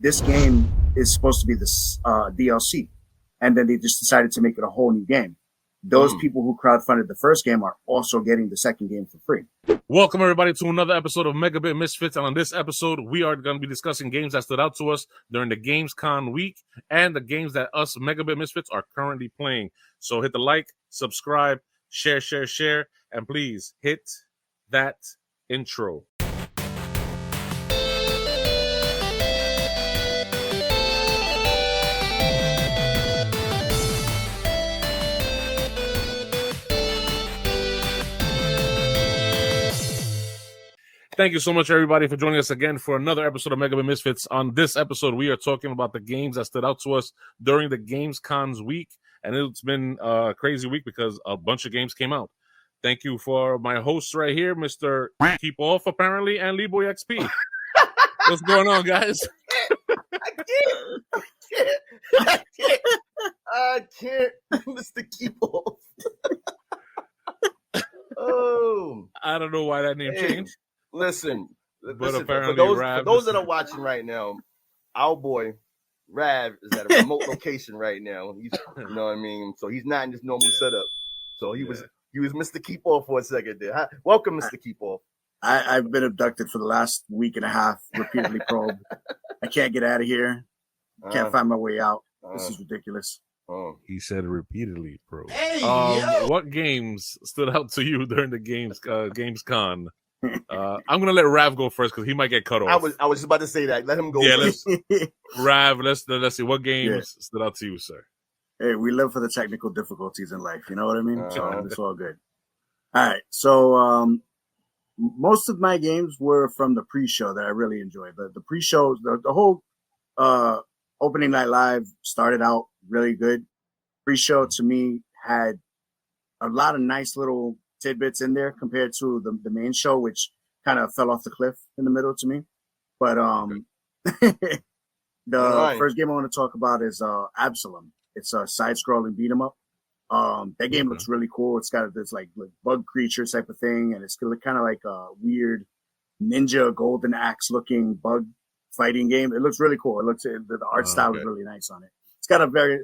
this game is supposed to be this DLC, and then they just decided to make it a whole new game. Those people who crowdfunded the first game are also getting the second game for free. Welcome, everybody, to another episode of Megabit Misfits. And on this episode, we are going to be discussing games that stood out to us during the Gamescom week and the games that us Megabit Misfits are currently playing. So hit the like, subscribe, share, and please hit that intro. Thank you so much, everybody, for joining us again for another episode of Megabit Misfits. On this episode, we are talking about the games that stood out to us during the Gamescom's week, and it's been a crazy week because a bunch of games came out. Thank you for my hosts right here, Mr. Keep Off, apparently, and LeeBoyXP. What's going on, guys? I can't, Mr. Keep Off. Oh, I don't know why that name changed. Listen, Apparently for those that are watching right now, our boy Rav is at a remote location right now. You know what I mean? So he's not in his normal setup. So he was Mr. Keep Off for a second there. Welcome, Mr. Keep Off. I've been abducted for the last week and a half, repeatedly probed. I can't get out of here. Can't find my way out. This is ridiculous. He said repeatedly, bro. Hey, what games stood out to you during the Gamescom? I'm gonna let Rav go first because he might get cut off. I was just about to say that. Let him go. Yeah, first. Rav. Let's see what games stood out to you, sir. Hey, we live for the technical difficulties in life. You know what I mean? So it's all good. All right. So most of my games were from the pre-show that I really enjoyed. The pre-shows, the whole opening night live started out really good. Pre-show to me had a lot of nice little tidbits in there compared to the main show, which kind of fell off the cliff in the middle to me. But the first game I want to talk about is Absolum. It's a side-scrolling beat 'em up. That game looks really cool. It's got this like bug creature type of thing, and it's kind of like a weird ninja golden axe looking bug fighting game. It looks really cool. It looks the art style is really nice on it. It's got a very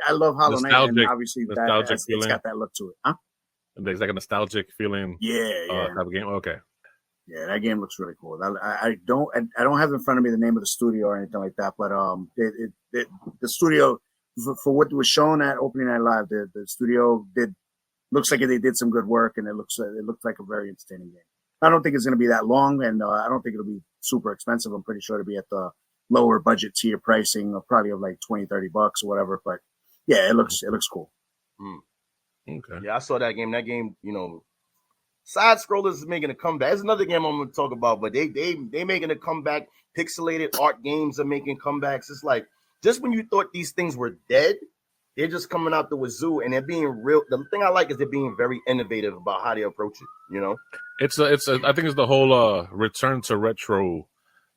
I love Hollow Knight, and obviously it's got that look to it. Huh? It's like a nostalgic feeling. Yeah. Type of game. Okay. Yeah, that game looks really cool. I don't have in front of me the name of the studio or anything like that, but the studio for what was shown at Opening Night Live, the studio looks like they did some good work, and it looked like a very entertaining game. I don't think it's going to be that long, and I don't think it'll be super expensive. I'm pretty sure it'll be at the lower budget tier pricing, probably of like $20-$30 or whatever. But yeah, it looks cool. Okay. Yeah, I saw that game. That game, side scrollers is making a comeback. There's another game I'm going to talk about, but they making a comeback. Pixelated art games are making comebacks. It's like just when you thought these things were dead, they're just coming out the wazoo, and they're being real. The thing I like is they're being very innovative about how they approach it. It's I think it's the whole return to retro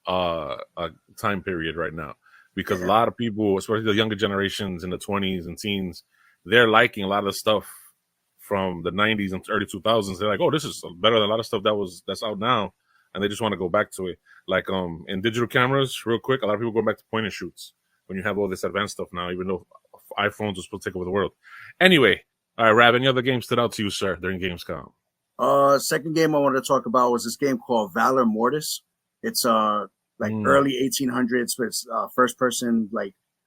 time period right now, because a lot of people, especially the younger generations in the 20s and teens, they're liking a lot of the stuff from the 90s and early 2000s. They're like, oh, this is better than a lot of stuff that's out now, and they just want to go back to it. Like in digital cameras, real quick, a lot of people go back to point and shoots when you have all this advanced stuff now, even though iPhones are supposed to take over the world. Anyway, all right, Rav, any other games stood out to you, sir, during Gamescom? Second game I wanted to talk about was this game called Valor Mortis. It's early 1800s, but it's first person,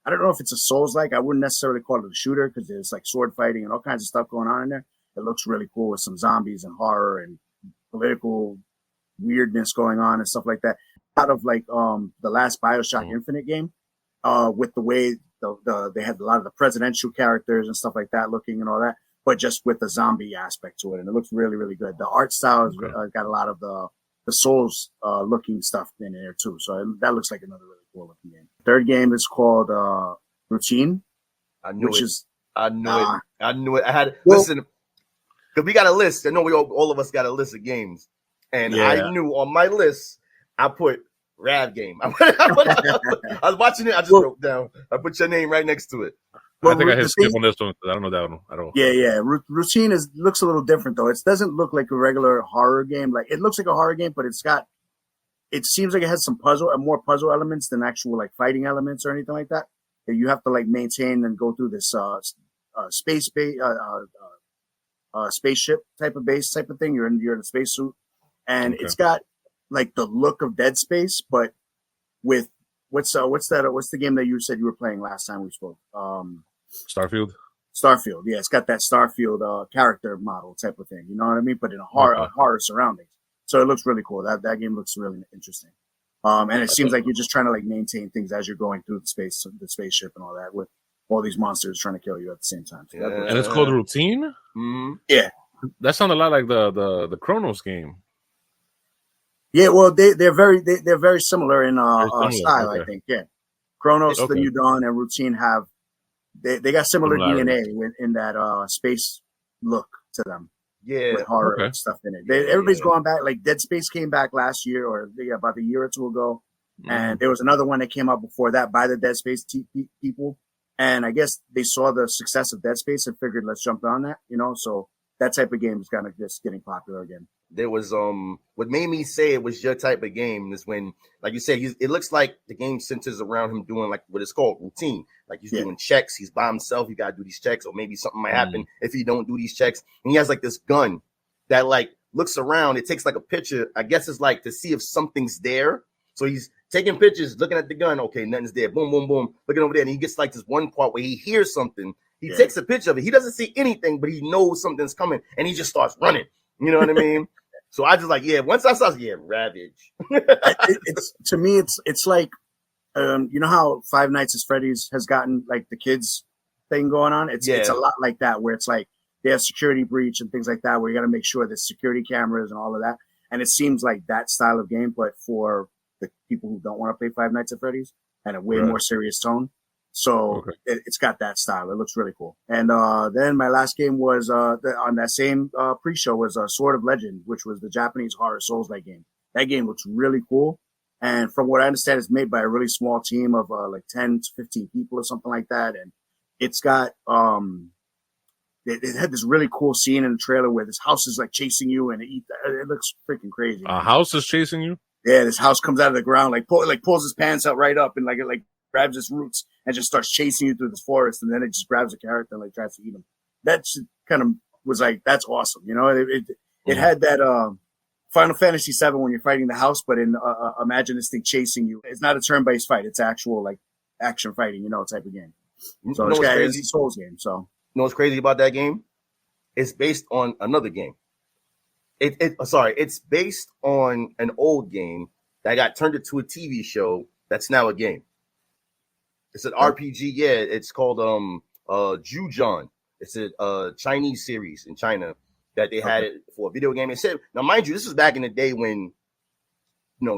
I don't know if it's a Souls-like. I wouldn't necessarily call it a shooter because there's like sword fighting and all kinds of stuff going on in there. It looks really cool with some zombies and horror and political weirdness going on and stuff like that. Out of the last BioShock Infinite game, with the way they had a lot of the presidential characters and stuff like that looking and all that, but just with the zombie aspect to it, and it looks really, really good. The art style has got a lot of the Souls looking stuff in there too, so that looks like another really cool looking game. Third game is called Routine. I knew it. I had listen, because we got a list. I know all of us got a list of games, and I knew on my list I put Rav game. I was watching it. I just wrote down. I put your name right next to it. I think I hit skip on this one because I don't know that one at all. Yeah. Routine looks a little different though. It doesn't look like a regular horror game. Like it looks like a horror game, but it's got it seems like it has some more puzzle elements than actual like fighting elements or anything like that. That you have to like maintain and go through this spaceship type of base type of thing. You're in a spacesuit, and it's got like the look of Dead Space, but with what's the game that you said you were playing last time we spoke? Starfield. Starfield, yeah, it's got that Starfield character model type of thing. You know what I mean? But in a horror surroundings. So it looks really cool. That game looks really interesting. And it seems like you're just trying to like maintain things as you're going through the spaceship and all that, with all these monsters trying to kill you at the same time. So and it's called Routine. Mm-hmm. Yeah, that sounds a lot like the Chronos game. Yeah, well, they're very similar in style. Okay. I think. Yeah, Chronos, the New Dawn, and Routine have they got similar DNA in that space look to them. Yeah, with horror stuff in it. Everybody's going back. Like Dead Space came back last year, or about a year or two ago, and there was another one that came out before that by the Dead Space people. And I guess they saw the success of Dead Space and figured, let's jump on that. So that type of game is kind of just getting popular again. There was what made me say it was your type of game is when, like you said, it looks like the game centers around him doing like what is called routine. Like he's doing checks. He's by himself. You got to do these checks, or maybe something might happen if you don't do these checks. And he has like this gun that like looks around. It takes like a picture. I guess it's like to see if something's there. So he's taking pictures, looking at the gun. Okay, nothing's there. Boom, boom, boom. Looking over there. And he gets like this one part where he hears something. He takes a picture of it. He doesn't see anything, but he knows something's coming. And he just starts running. You know what I mean? So I just like, once I saw, Ravage. To me, it's like, you know how Five Nights at Freddy's has gotten like the kids thing going on? It's a lot like that, where it's like they have security breach and things like that, where you got to make sure there's security cameras and all of that. And it seems like that style of game, but for the people who don't want to play Five Nights at Freddy's and a way more serious tone. So it's got that style. It looks really cool. And then my last game was on that same pre-show was Sword of Legend, which was the Japanese horror Souls-like game. That game looks really cool. And from what I understand, it's made by a really small team of like 10 to 15 people or something like that. And it's got it had this really cool scene in the trailer where this house is like chasing you, and it looks freaking crazy. A house is chasing you? Yeah, this house comes out of the ground, pulls his pants out right up, and like grabs its roots and just starts chasing you through this forest, and then it just grabs a character and like tries to eat him. That kind of was like, that's awesome. It had that Final Fantasy VII when you're fighting the house, but imagine this thing chasing you. It's not a turn-based fight; it's actual like action fighting, type of game. So it's a Souls game. So you know what's crazy about that game? It's based on another game. It's based on an old game that got turned into a TV show that's now a game. It's an RPG. Yeah, it's called Jujon. It's a Chinese series in China that they had it for a video game. It said, now mind you, this was back in the day when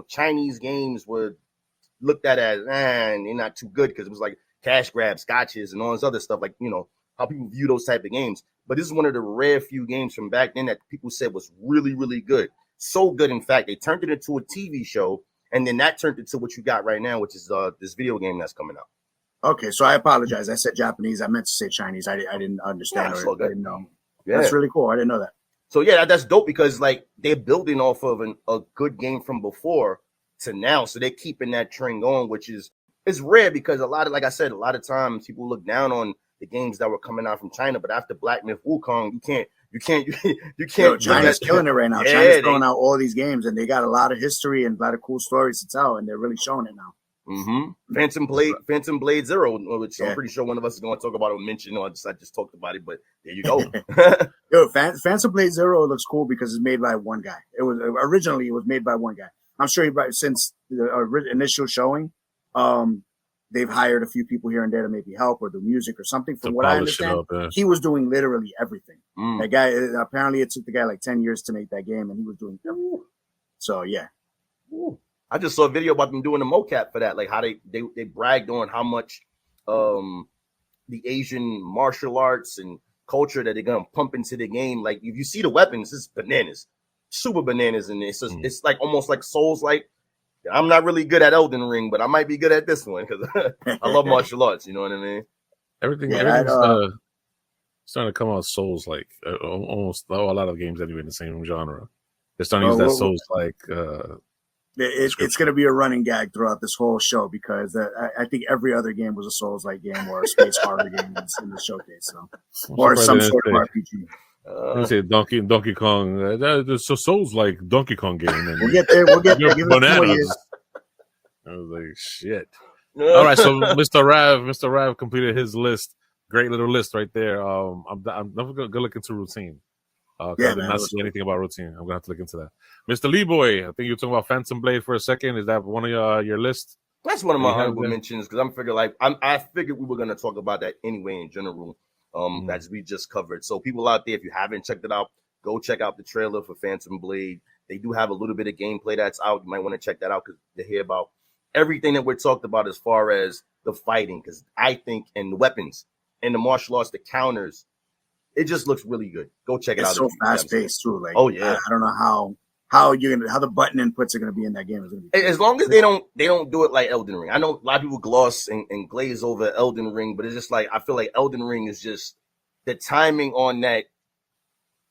Chinese games were looked at as they're not too good because it was like cash grabs, gotchas, and all this other stuff, like how people view those type of games. But this is one of the rare few games from back then that people said was really, really good. So good, in fact, they turned it into a TV show, and then that turned into what you got right now, which is this video game that's coming out. Okay, so I apologize. I said Japanese. I meant to say Chinese. I didn't understand. I didn't know. Yeah. That's really cool. I didn't know that. So yeah, that's dope because like they're building off of a good game from before to now, so they're keeping that trend going, which is rare because like I said, a lot of times people look down on the games that were coming out from China, but after Black Myth Wukong, you can't. China's killing it right now. Yeah, China's throwing out all these games, and they got a lot of history and a lot of cool stories to tell, and they're really showing it now. Mm-hmm. Phantom Blade Zero, which I'm pretty sure one of us is going to talk about or mention. I just talked about it, but there you go. Yo, Phantom Blade Zero looks cool because it's made by one guy. It was made by one guy. I'm sure since the initial showing, they've hired a few people here and there to maybe help or do music or something. From what I understand, he was doing literally everything. That guy, apparently it took the guy like 10 years to make that game, and he was doing everything. So, yeah. I just saw a video about them doing the mocap for that, like how they bragged on how much the Asian martial arts and culture that they're going to pump into the game. Like, if you see the weapons, it's bananas. Super bananas, and it's just, it's like almost like Souls. Like, I'm not really good at Elden Ring, but I might be good at this one because I love martial arts. You know what I mean? Everything's starting to come out Souls like almost a lot of games anyway in the same genre. They're starting to use that Souls like It's going to be a running gag throughout this whole show because I think every other game was a Souls-like game or a space horror game in the showcase, so or some sort of RPG. Let me say Donkey Kong. That's so Souls like Donkey Kong game. And we'll get there. Give us 4 years. I was like, shit. All right, so Mr. Rav completed his list. Great little list right there. I'm gonna go look into routine. I did not see anything about routine. I'm gonna have to look into that. Mr. Leeboy, I think you were talking about Phantom Blade for a second. Is that one of your list? That's one of my honorable mentions because I figured we were gonna talk about that anyway in general. As we just covered. So people out there, if you haven't checked it out, go check out the trailer for Phantom Blade. They do have a little bit of gameplay that's out. You might want to check that out because to hear about everything that we're talked about as far as the fighting, because I think and the weapons and the martial arts, the counters, it just looks really good. Go check it out. It's so fast paced too. Like, oh yeah, I don't know how the button inputs are gonna be in that game. As long as they don't do it like Elden Ring. I know a lot of people gloss and glaze over Elden Ring, but it's just like I feel like Elden Ring is just the timing on that.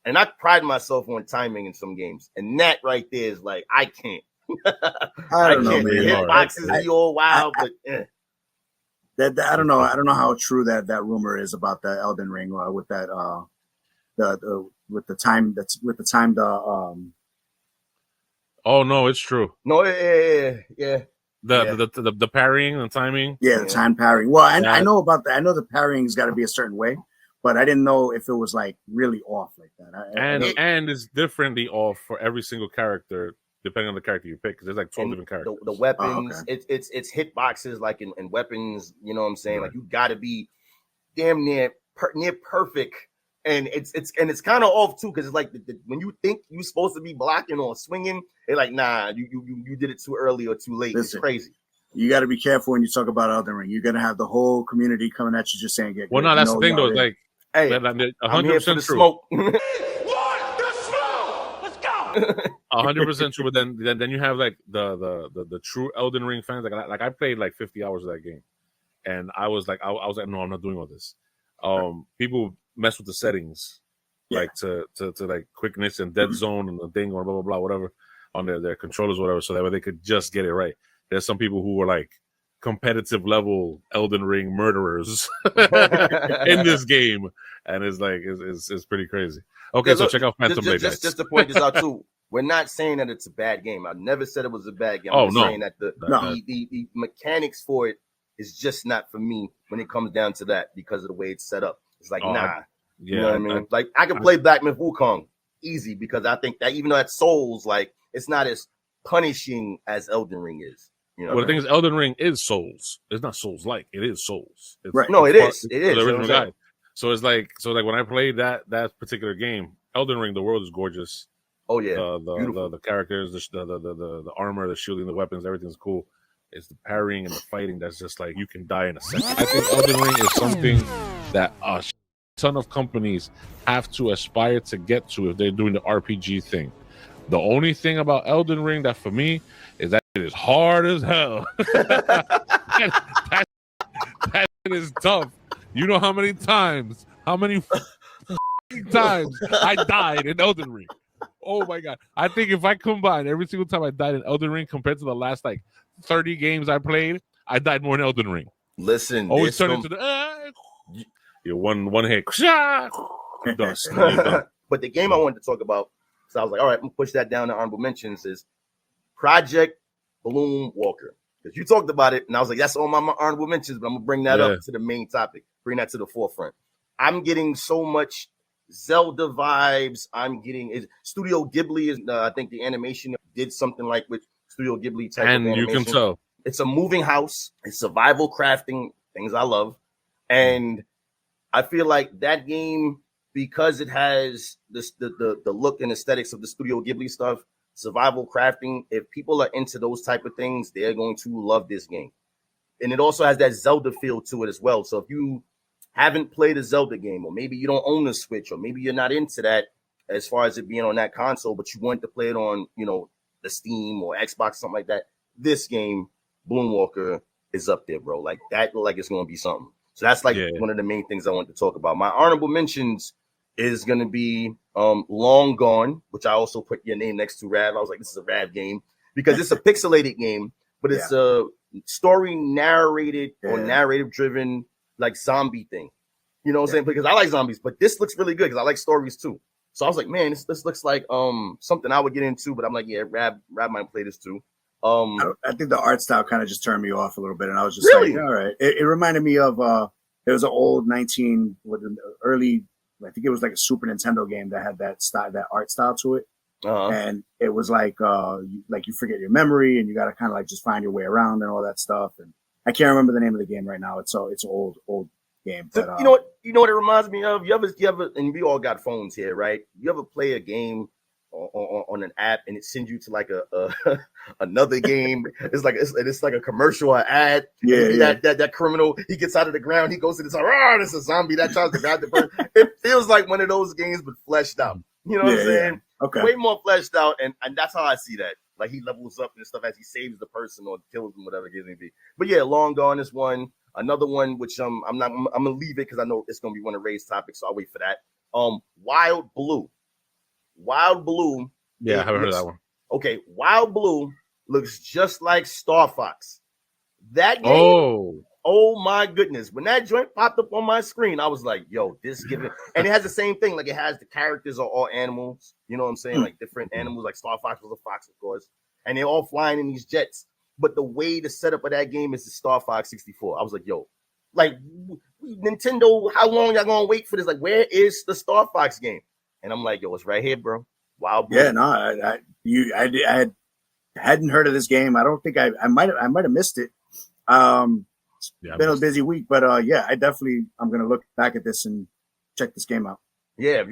And I pride myself on timing in some games, and that right there is like I can't. I don't know, man. The hitboxes be all wild, but I don't know. I don't know how true that rumor is about the Elden Ring with that with the time. Oh no, it's true. No, yeah. The parrying and timing. Yeah, the time parrying. Well, I know about that. I know the parrying's got to be a certain way, but I didn't know if it was like really off like that. And it's differently off for every single character, depending on the character you pick, because there's like 12 different characters. The weapons, it's hitboxes like in weapons. You know what I'm saying? Right. Like you got to be damn near perfect. And it's kind of off too because it's like when you think you're supposed to be blocking or swinging, they're like, nah, you did it too early or too late. Listen, it's crazy. You got to be careful when you talk about Elden Ring. You're gonna have the whole community coming at you just saying, "Get well, no, that's the thing though. It's like, hey, 100% true. Smoke. The smoke. Let's go. 100% true. But then you have like the true Elden Ring fans. Like I played like 50 hours of that game, and I was like, no, I'm not doing all this. People mess with the settings, like to like quickness and dead zone and the thing or blah blah blah whatever on their controllers or whatever, so that way they could just get it right. There's some people who were like competitive level Elden Ring murderers in this game, and it's like it's pretty crazy. Okay, so check out Phantom Blade. Just to point this out too, we're not saying that it's a bad game. I never said it was a bad game. I'm saying that the mechanics for it is just not for me when it comes down to that because of the way it's set up. It's like, you know what I mean? Like I can play Black Myth Wukong easy because I think that even though that's Souls, like it's not as punishing as Elden Ring is. You know, well, the thing is, Elden Ring is Souls. It's not Souls like it is Souls. It's, right? No, it is. It is. The original guy. So it's like when I played that particular game, Elden Ring, the world is gorgeous. Oh yeah, the characters, the armor, the shielding, the weapons, everything's cool. It's the parrying and the fighting that's just like you can die in a second. I think Elden Ring is something that a ton of companies have to aspire to get to if they're doing the RPG thing. The only thing about Elden Ring that for me is that it is hard as hell. that is tough. You know how many times I died in Elden Ring. Oh my god. I think if I combine every single time I died in Elden Ring compared to the last like 30 games I played, I died more in Elden Ring. Listen, always turn into the one hit. Dust. But the game I wanted to talk about, so I was like, all right, I'm gonna push that down to honorable mentions, is Project BloomWalker. Because you talked about it, and I was like, that's all my honorable mentions, but I'm gonna bring that up to the main topic, bring that to the forefront. I'm getting so much Zelda vibes. I'm getting Studio Ghibli is I think the animation did something like with Studio Ghibli type and of animation. You can tell it's a moving house. It's survival crafting, things I love. And I feel like that game, because it has the look and aesthetics of the Studio Ghibli stuff, survival crafting, if people are into those type of things, they're going to love this game. And it also has that Zelda feel to it as well. So if you haven't played a Zelda game, or maybe you don't own the Switch, or maybe you're not into that as far as it being on that console, but you want to play it on, the Steam or Xbox, something like that, this game, BloomWalker, is up there, bro. Like that, like it's going to be something. So that's like one of the main things I want to talk about. My honorable mentions is going to be Long Gone, which I also put your name next to, Rav. I was like, this is a Rav game. because it's a pixelated game, but it's a story narrated or narrative driven like zombie thing. You know what I'm saying? Because I like zombies, but this looks really good because I like stories too. So I was like, man, this looks like something I would get into, but I'm like, yeah, Rab might play this too. I think the art style kind of just turned me off a little bit, and I was just really? like, all right. It reminded me of there was an old early, I think it was like a Super Nintendo game that had that style, that art style to it, and it was like you forget your memory, and you got to kind of like just find your way around and all that stuff. And I can't remember the name of the game right now. It's an old game. But, you know what it reminds me of? You ever, and we all got phones here, right? You ever play a game on an app and it sends you to like a another game? It's like a commercial or ad. That criminal, he gets out of the ground, he goes to this, there's a zombie that tries to grab the person. It feels like one of those games, but fleshed out. You know what I'm saying? Okay. Way more fleshed out, and that's how I see that. Like he levels up and stuff as he saves the person or kills them, whatever it may be. But yeah, Long Gone is one. Another one, which I'm gonna leave it because I know it's gonna be one of Ray's topics, so I'll wait for that. Wild Blue. Yeah, I haven't heard of that one. Okay, Wild Blue looks just like Star Fox. That game. Oh my goodness! When that joint popped up on my screen, I was like, "Yo, this giving." And it has the same thing. Like it has the characters are all animals. You know what I'm saying? Like different animals. Like Star Fox was a fox, of course, and they're all flying in these jets. But the way the setup of that game is the Star Fox 64. I was like, yo, like Nintendo, how long y'all gonna wait for this? Like, where is the Star Fox game? And I'm like, yo, it's right here, bro. Wild Blue. Yeah, no, I hadn't heard of this game. I don't think I might have missed it. It's been a busy week, but I'm gonna look back at this and check this game out. Yeah, if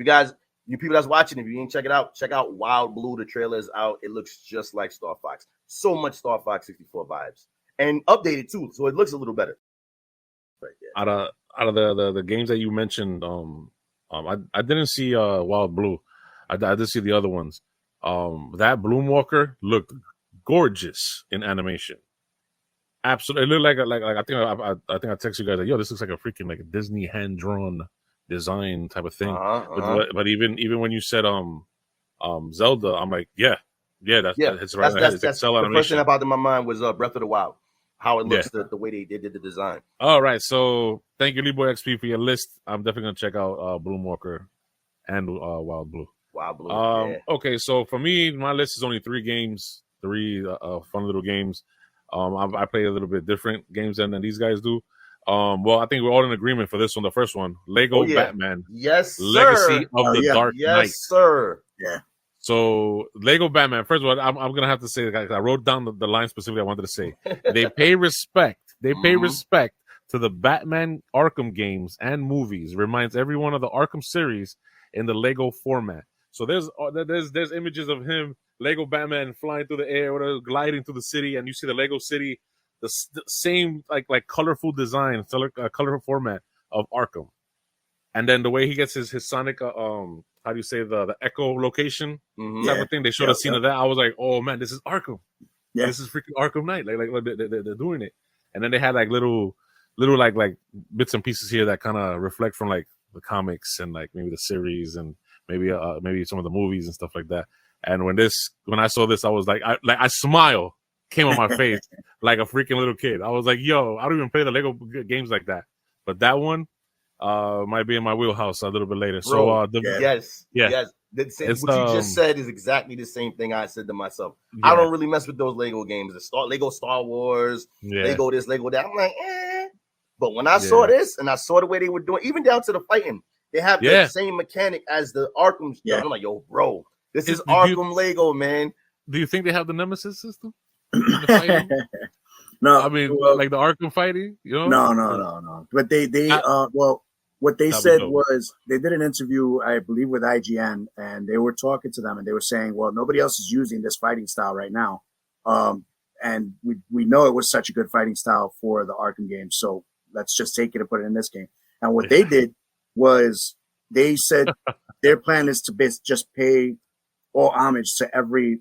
you people that's watching, if you didn't check it out, check out Wild Blue. The trailer is out. It looks just like Star Fox. So much Star Fox 64 vibes, and updated too, so it looks a little better. Right there. Out of the games that you mentioned, I didn't see Wild Blue. I did see the other ones. That BloomWalker looked gorgeous in animation. Absolutely, it looked like I think I texted you guys like, yo, this looks like a freaking like a Disney hand drawn design type of thing. But even when you said Zelda, I'm like, it's right. It's Excel the animation. first thing that popped in my mind was Breath of the Wild, how it looks, the way they did the design. All right, so thank you, LeeBoyXP, for your list. I'm definitely gonna check out BloomWalker and Wild Blue. Wild Blue. Okay, so for me, my list is only three fun little games. I play a little bit different games than these guys do. Well, I think we're all in agreement for this one. The first one, Lego Batman. Yes, sir. Legacy of the Dark Knight. Yes, sir. Yeah. So Lego Batman. First of all, I'm gonna have to say, I wrote down the line specifically I wanted to say. They pay respect. They pay respect to the Batman Arkham games and movies. Reminds everyone of the Arkham series in the Lego format. So there's images of him, Lego Batman, flying through the air, or gliding through the city, and you see the Lego city, the same like colorful design, colorful format of Arkham. And then the way he gets his Sonic, how do you say the echo location type of thing? They showed a scene of that. I was like, oh man, this is Arkham. Yeah, this is freaking Arkham Knight. Like they're doing it. And then they had like little like bits and pieces here that kind of reflect from like the comics and like maybe the series and maybe some of the movies and stuff like that. And when I saw this, I was like, I smile came on my face like a freaking little kid. I was like, yo, I don't even play the Lego games like that. But that one might be in my wheelhouse a little bit later. Bro, yes. What you just said is exactly the same thing I said to myself. I don't really mess with those Lego games. Lego Star Wars, Lego this, Lego that. I'm like, But when I saw this and I saw the way they were doing, even down to the fighting, they have the same mechanic as the Arkham. Yeah. I'm like, yo, bro, this is Arkham Lego, man. Do you think they have the Nemesis system? No, I mean, like the Arkham fighting, you know? No. But what they said was they did an interview, I believe, with IGN, and they were talking to them, and they were saying, well, nobody else is using this fighting style right now, and we know it was such a good fighting style for the Arkham game, so let's just take it and put it in this game. And what they did was they said their plan is to just pay all homage to every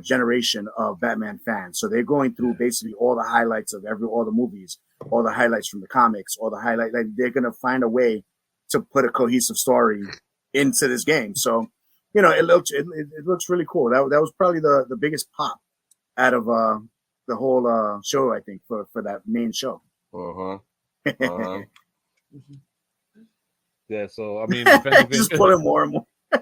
generation of Batman fans. So they're going through basically all the highlights of all the movies, all the highlights from the comics, all the highlights. Like they're going to find a way to put a cohesive story into this game. So, it looks really cool. That was probably the biggest pop out of the whole show, I think, for that main show. Yeah, so I mean, if anything, just pulling more and more. Yeah,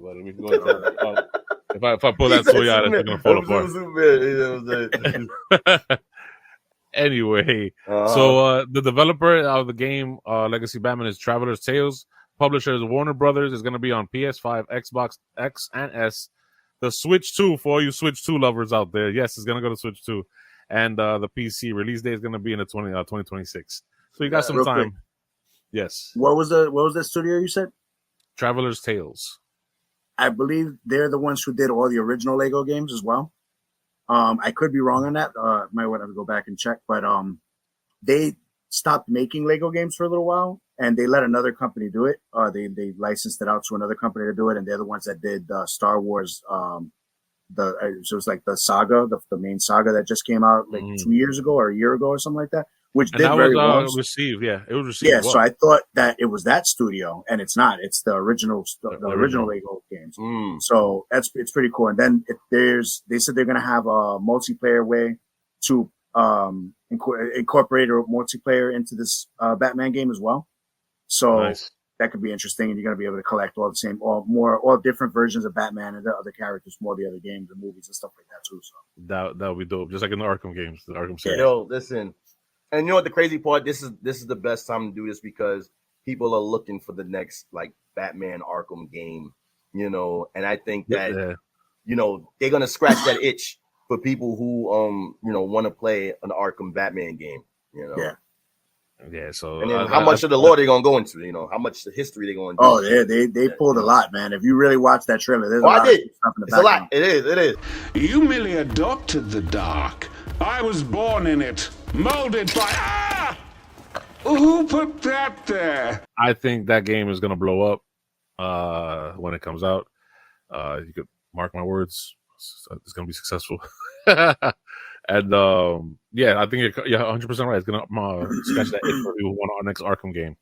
but we can go into that. If I pull that soy out, it's gonna fall apart. Anyway, so the developer of the game Legacy Batman is Traveler's Tales. Publisher is Warner Brothers. Is going to be on PS5, Xbox X and S, the Switch 2 for all you Switch 2 lovers out there. Yes, it's going to go to Switch 2, and the PC release date is going to be in the 2026. So you got some time. Quick. Yes. What was the studio you said? Traveler's Tales. I believe they're the ones who did all the original Lego games as well. I could be wrong on that. Might want to go back and check, but they stopped making Lego games for a little while, and they let another company do it. They licensed it out to another company to do it, and they're the ones that did Star Wars. So it was like the saga, the main saga that just came out like 2 years ago or a year ago or something like that. Which and did very well. Received, yeah, it was received. Yeah, well. So I thought that it was that studio, and it's not. It's the original Lego games. So it's pretty cool. And then they said they're gonna have a multiplayer way to incorporate a multiplayer into this Batman game as well. So nice. That could be interesting, and you're gonna be able to collect all the same, all different versions of Batman and the other characters from all the other games and movies and stuff like that too. So that would be dope, just like in the Arkham games, the Arkham series. Yo, listen. And you know what the crazy part? This is the best time to do this because people are looking for the next like Batman Arkham game, you know. And I think that you know they're gonna scratch that itch for people who you know want to play an Arkham Batman game, you know. Yeah. So and then how much of the lore they're gonna go into, you know, how much the history they're gonna do. Oh, they pulled a lot, man. If you really watch that trailer, there's a lot of stuff in the background. It's a lot. It is. You merely adopted the dark. I was born in it, molded by. Who put that there? I think that game is gonna blow up when it comes out. You could mark my words; it's gonna be successful. And I think you're 100% right. It's gonna scratch that itch for people who want our next Arkham game.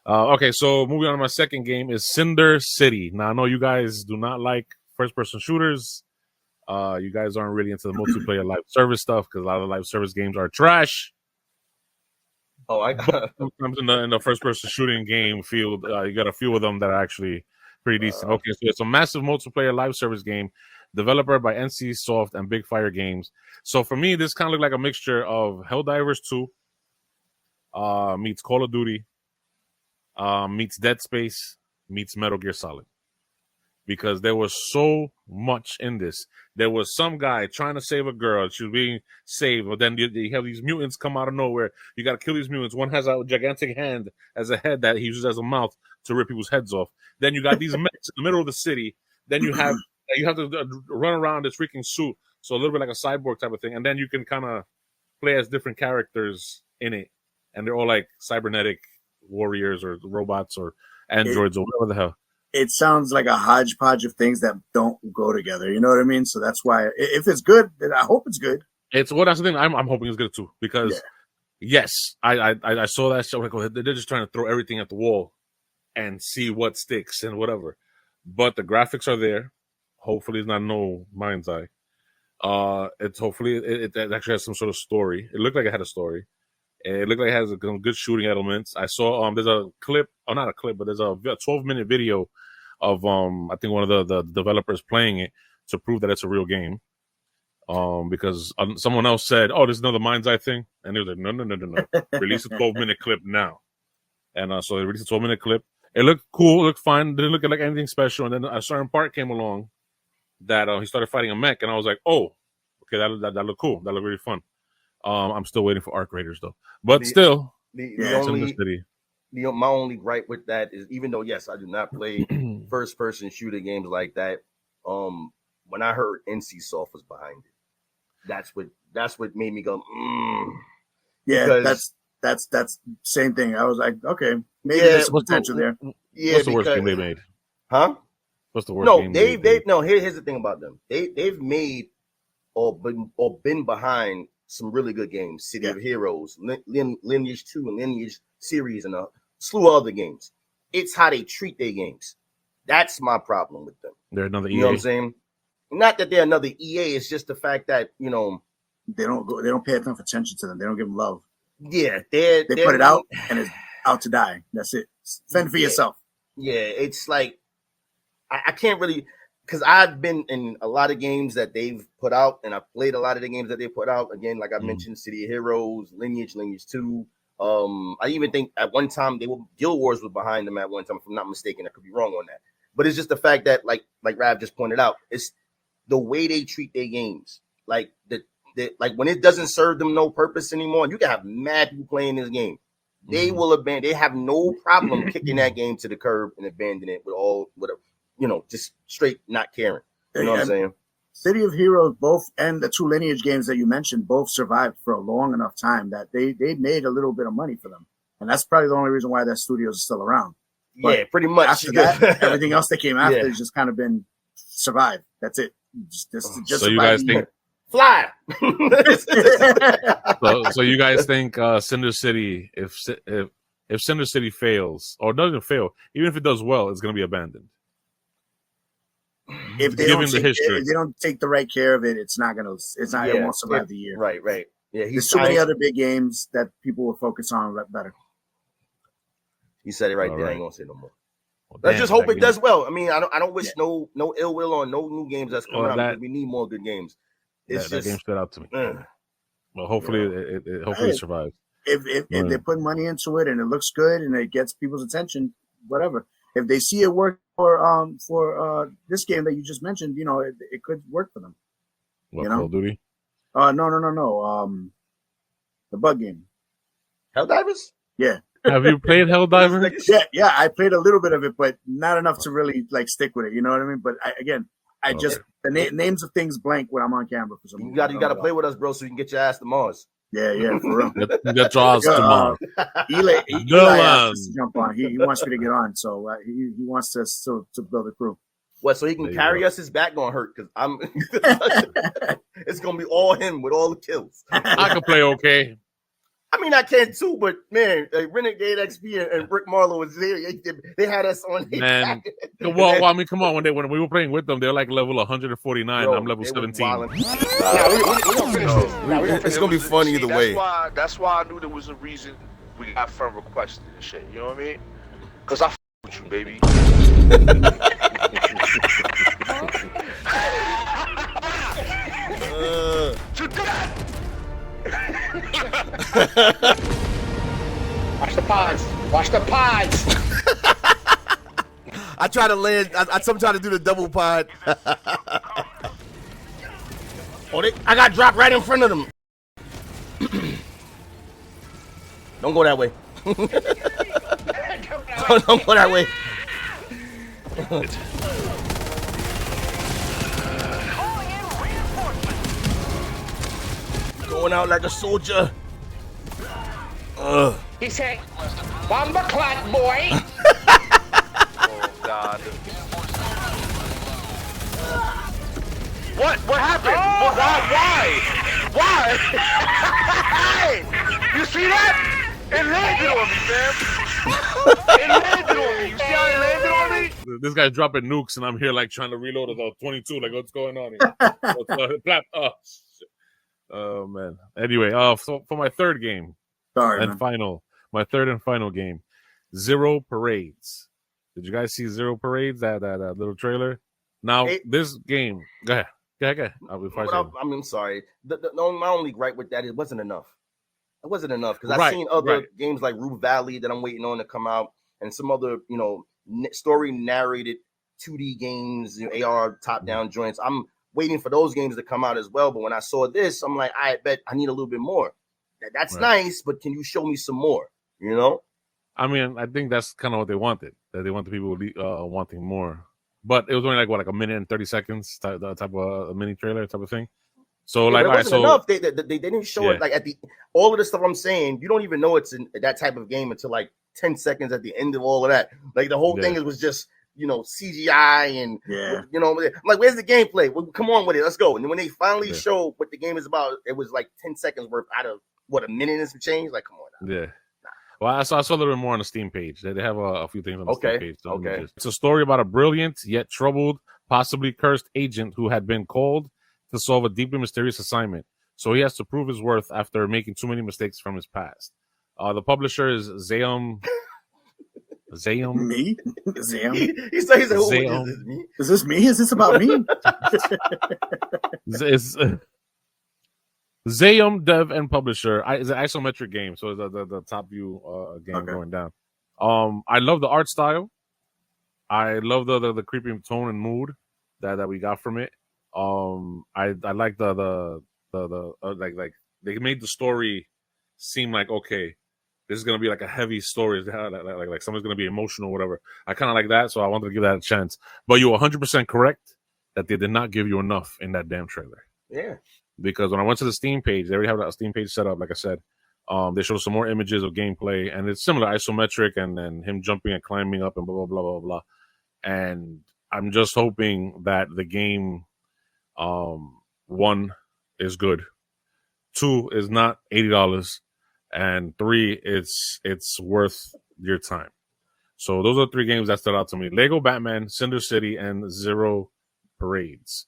Okay, so moving on to my second game is Cinder City. Now I know you guys do not like first-person shooters. You guys aren't really into the multiplayer live service stuff because a lot of the live service games are trash. Oh, sometimes in the first person shooting game field, you got a few of them that are actually pretty decent. Okay, so it's a massive multiplayer live service game developed by NC Soft and Big Fire Games. So for me, this kind of looked like a mixture of Helldivers 2 meets Call of Duty meets Dead Space meets Metal Gear Solid. Because there was so much in this. There was some guy trying to save a girl. She was being saved, but then you have these mutants come out of nowhere. You got to kill these mutants. One has a gigantic hand as a head that he uses as a mouth to rip people's heads off. Then you got these mechs in the middle of the city. Then you have to run around this freaking suit, so a little bit like a cyborg type of thing. And then you can kind of play as different characters in it, and they're all like cybernetic warriors or robots or androids or whatever the hell. It sounds like a hodgepodge of things that don't go together. You know what I mean? So that's why, if it's good, then I hope it's good. That's the thing. I'm hoping it's good too because, yes, I saw that show. Like, they're just trying to throw everything at the wall and see what sticks and whatever. But the graphics are there. Hopefully, it's not no mind's eye. It actually has some sort of story. It looked like it had a story. It looked like it has some good shooting elements. I saw there's a clip, or not a clip, but there's a 12-minute video of I think one of the developers playing it to prove that it's a real game. Because someone else said, "Oh, there's another mind's eye thing," and they was like, "No, release a 12-minute clip now." And so they released a 12-minute clip. It looked cool, it looked fine, didn't look like anything special. And then a certain part came along that he started fighting a mech, and I was like, "Oh, okay, that looked cool. That looked really fun." I'm still waiting for Arc Raiders though, but my only gripe with that is, even though yes, I do not play first person shooter games like that. When I heard NC Soft was behind it, that's what made me go. Yeah, that's same thing. I was like, okay, maybe there's some potential there. Yeah, what's the worst game they made? Huh? What's the worst game? Here's the thing about them. They've made or been behind some really good games. City of Heroes, Lineage 2 and Lineage series, and a slew of other games. It's how they treat their games. That's my problem with them. They're another EA. You know what I'm saying? not that they're another EA. It's just the fact that they don't pay enough attention to them. They don't give them love. Yeah, they put it out and it's out to die. That's it. Fend for yourself. Yeah, it's like I can't really, because I've been in a lot of games that they've put out, and I've played a lot of the games that they put out. Again, like I mentioned, City of Heroes, Lineage 2. I even think at one time Guild Wars was behind them at one time. If I'm not mistaken, I could be wrong on that. But it's just the fact that, like Rav just pointed out, it's the way they treat their games. Like like when it doesn't serve them no purpose anymore, you can have mad people playing this game. They will abandon. They have no problem kicking that game to the curb and abandoning it just straight not caring. You know what I'm saying? City of Heroes, both, and the two Lineage games that you mentioned, both survived for a long enough time that they made a little bit of money for them, and that's probably the only reason why their studios are still around. But yeah, pretty much. After that, everything else that came after has just kind of been survived. That's it. Just so you guys think fly? so you guys think Cinder City, if Cinder City fails or doesn't fail, even if it does well, it's going to be abandoned? If they don't take the right care of it, it won't survive the year. Right. Yeah, there's so many other big games that people will focus on better. He said it right there. Right. I ain't gonna say no more. Well, Let's just hope it does well. I mean, I don't wish no ill will on no new games that's coming out, because we need more good games. That game stood out to me. Well, hopefully it survives. If they put money into it and it looks good and it gets people's attention, whatever. If they see it work for this game that you just mentioned, it could work for them. What, Call of Duty? No. The bug game. Helldivers? Yeah. Have you played Helldivers? Yeah. I played a little bit of it, but not enough to really stick with it. You know what I mean? But the names of things blank when I'm on camera for some reason. You got to play with us, bro, so you can get your ass to Mars. Yeah, for real. Get your ass to Mars. Eli asked to jump on. He wants me to get on, so he wants to build a crew. What? So he can carry us? His back gonna hurt because I'm. It's gonna be all him with all the kills. I can play okay. I mean, I can too, but man, RenegadeXP and Brick Marlo was there. They had us on. Man, well, I mean, come on. When we were playing with them, they're like level 149. I'm level 17. We gonna finish this. It's gonna be fun either way. That's why I knew there was a reason we got friend requested and shit. You know what I mean? Because I with you, baby. To death! Watch the pods. Watch the pods. I try to land. I sometimes do the double pod. I got dropped right in front of them. Don't go that way. Don't go that way. Going out like a soldier. He said, "Bomba clot, boy." Oh God. What happened? Oh. Why? You see that? It landed on me, fam. It landed on me. You see how it landed on me? This guy's dropping nukes, and I'm here like trying to reload at 22. Like, what's going on here? Oh man. Anyway, so for my third game, my third and final game, Zero Parades. Did you guys see Zero Parades? That little trailer. Now this game, go ahead. I'm sorry. My only gripe with that, it wasn't enough. It wasn't enough because I've seen other games like Rogue Valley that I'm waiting on to come out, and some other story narrated 2D games, AR top down joints. I'm waiting for those games to come out as well. But when I saw this, I'm like, I bet I need a little bit more. That's nice, but can you show me some more? I mean, I think that's kind of what they wanted. That they want the people wanting more. But it was only like a minute and 30 seconds type of a mini trailer type of thing. So it wasn't enough. They didn't show it like at the all of the stuff I'm saying. You don't even know it's in that type of game until like 10 seconds at the end of all of that. Like the whole thing was just CGI and I'm like, where's the gameplay? Well, come on with it, let's go. And then when they finally show what the game is about, it was like 10 seconds worth out of a minute and some change. Like, come on now. Well, I saw a little bit more on the Steam page. They have a few things on the Steam page. So it's a story about a brilliant yet troubled possibly cursed agent who had been called to solve a deeply mysterious assignment. So he has to prove his worth after making too many mistakes from his past. The publisher is Zayum. Me? Zayum? He said, "Who is Zayum. this? Me?" Is this me? Is this about me? It's Zayum dev and publisher. It's an isometric game, so the top view game going down. I love the art style. I love the creepy tone and mood that we got from it. I like the like they made the story seem like, okay, this is gonna be like a heavy story, like someone's gonna be emotional, or whatever. I kind of like that, so I wanted to give that a chance. But you're 100% correct that they did not give you enough in that damn trailer. Yeah, because when I went to the Steam page, they already have a Steam page set up. Like I said, they show some more images of gameplay, and it's similar, isometric, and then him jumping and climbing up and blah blah blah blah blah. And I'm just hoping that the game, 1 is good, 2 is not $80, and 3 it's worth your time. So those are 3 games that stood out to me: Lego Batman, Cinder City, and Zero Parades.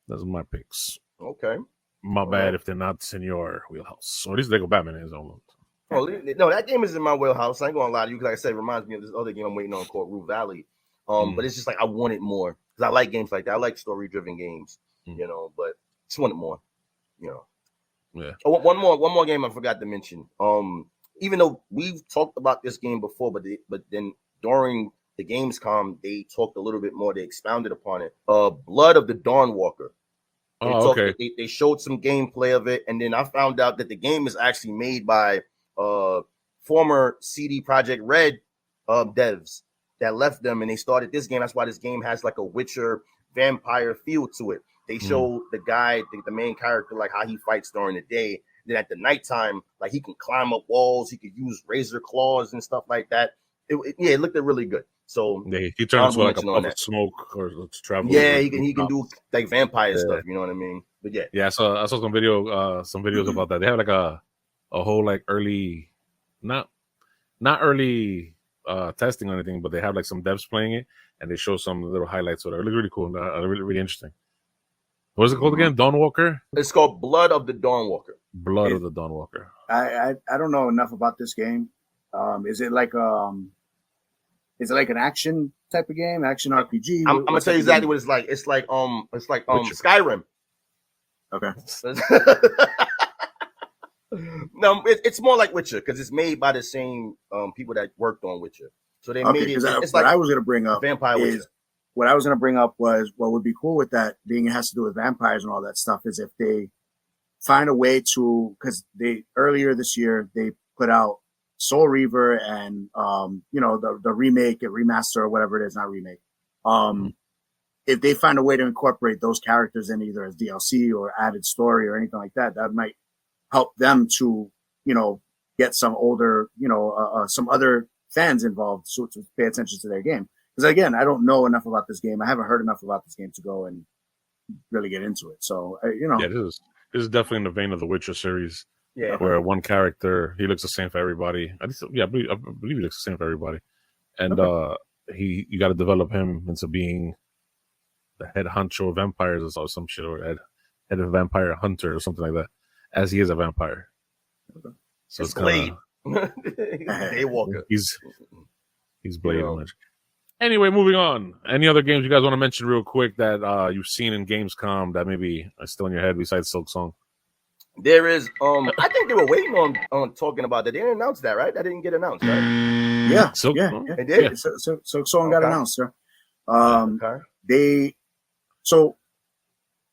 Those are my picks. okay. My bad if they're not in your wheelhouse. So at least Lego Batman is almost. Oh no, that game is in my wheelhouse. I ain't gonna lie to you. Like I said, it reminds me of this other game I'm waiting on called Root Valley. But it's just like I wanted more because I like games like that. I like story-driven games, you know. But just wanted more, you know. Yeah. Oh, one more game I forgot to mention. Even though we've talked about this game before, but then during the Gamescom they talked a little bit more. They expounded upon it. Blood of the Dawnwalker. Okay. They showed some gameplay of it, and then I found out that the game is actually made by former CD Projekt Red devs that left them, and they started this game. That's why this game has like a Witcher vampire feel to it. They show the guy, the main character, like how he fights during the day. Then at the nighttime, like he can climb up walls, he could use razor claws and stuff like that. It looked really good. So he turns into like a puff of smoke or travel. Yeah, he can do like vampire stuff. You know what I mean? But I saw some videos about that. They have like a whole like early, not early testing or anything, but they have like some devs playing it, and they show some little highlights. Whatever. It looks really cool. Really interesting. What is it called again? Dawnwalker? It's called Blood of the Dawnwalker. Blood of the Dawnwalker. I don't know enough about this game. Is it like an action type of game, action RPG? I'm gonna tell you exactly what it's like. It's like Skyrim. Okay. No, it's more like Witcher because it's made by the same people that worked on Witcher. So they made it. It's what like I was gonna bring up vampire is Witcher. What I was gonna bring up was what would be cool with that being it has to do with vampires and all that stuff is if they find a way to, because they earlier this year they put out Soul Reaver and the remake and remaster or whatever it is, not remake. If they find a way to incorporate those characters in either as DLC or added story or anything like that, that might help them to get some older some other fans involved to pay attention to their game. Because again, I don't know enough about this game. I haven't heard enough about this game to go and really get into it. So this is definitely in the vein of the Witcher series. Yeah, where one character, he looks the same for everybody. I believe he looks the same for everybody. And you got to develop him into being the head honcho of vampires or some shit, or head of vampire hunter or something like that, as he is a vampire. So it's Blade. Dawnwalker. He's Blade. Anyway, moving on. Any other games you guys want to mention real quick that you've seen in Gamescom that maybe are still in your head besides Silksong? There is, I think they were waiting on talking about that. They didn't announce that, right? That didn't get announced, right? Yeah, It did. Yeah. So Silksong got announced, sir. Okay.